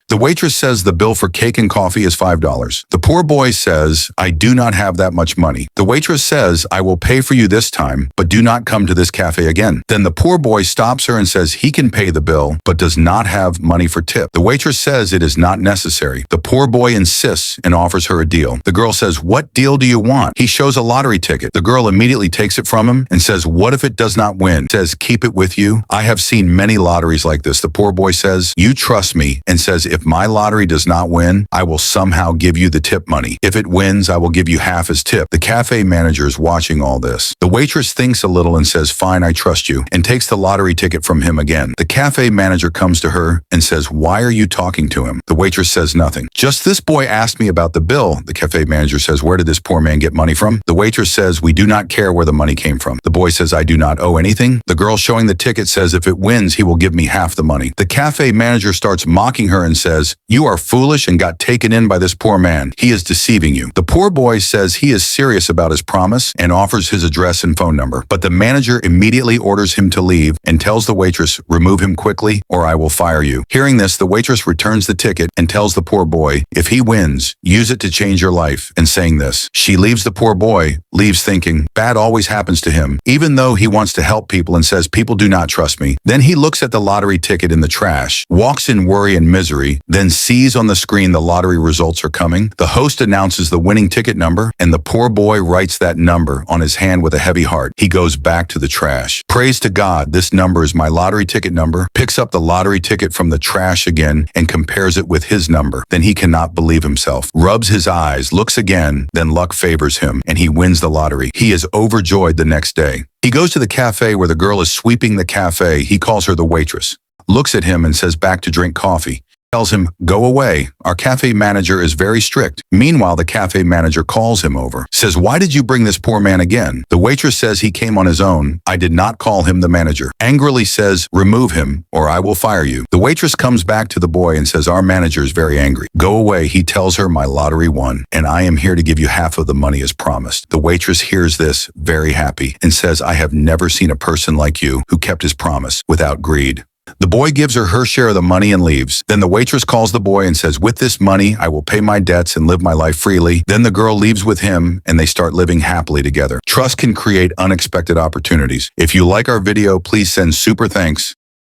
The waitress says the bill for cake and coffee is $5. The poor boy says, I do not have that much money. The waitress says, I will pay for you this time, but do not come to this cafe again. Then the poor boy stops her and says he can pay the bill, but does not have money for tip. The waitress says it is not necessary. The poor boy insists and offers her a deal. The girl says, what deal do you want? He shows a lottery ticket. The girl immediately takes it from him and says, what if it does not win? Says, keep it with you. I have seen many lotteries like this. The poor boy says, you trust me, and says, if my lottery does not win, I will somehow give you the tip money. If it wins, I will give you half as tip. The cafe manager is watching all this. The waitress thinks a little and says, fine, I trust you, and takes the lottery ticket from him again. The cafe manager comes to her and says, why are you talking to him? The waitress says nothing. Just this boy asked me about the bill. The cafe manager says, where did this poor man get money from? The waitress says, we do not care where the money came from. The boy says, I do not owe anything. The girl showing the ticket says, if it wins, he will give me half the money. The cafe manager starts mocking her and says, you are foolish and got taken in by this poor man. He is deceiving you. The poor boy says he is serious about his promise and offers his address and phone number. But the manager immediately orders him to leave and tells the waitress, remove him quickly or I will fire you. Hearing this, the waitress returns the ticket and tells the poor boy, if he wins, use it to change your life. And saying this, she leaves. The poor boy leaves thinking, bad always happens to him, even though he wants to help people and says, people do not trust me. Then he looks at the lottery ticket in the trash, walks in worry and misery, then sees on the screen the lottery results are coming. The host announces the winning ticket number, and the poor boy writes that number on his hand with a heavy heart. He goes back to the trash. Praise to God, this number is my lottery ticket number, picks up the lottery ticket from the trash again and compares it with his number. Then he cannot believe himself, rubs his eyes, looks again, then luck favors him, and he wins the lottery. He is overjoyed the next day. He goes to the cafe where the girl is sweeping the cafe. He calls her the waitress, looks at him and says back to drink coffee. Tells him, go away. Our cafe manager is very strict. Meanwhile, the cafe manager calls him over, says, why did you bring this poor man again? The waitress says he came on his own. I did not call him. The manager angrily says, remove him or I will fire you. The waitress comes back to the boy and says, our manager is very angry. Go away. He tells her, my lottery won, and I am here to give you half of the money as promised. The waitress hears this, very happy, and says, I have never seen a person like you who kept his promise without greed. The boy gives her share of the money and leaves. Then the waitress calls the boy and says, with this money, I will pay my debts and live my life freely. Then the girl leaves with him and they start living happily together. Trust can create unexpected opportunities. If you like our video, please send super thanks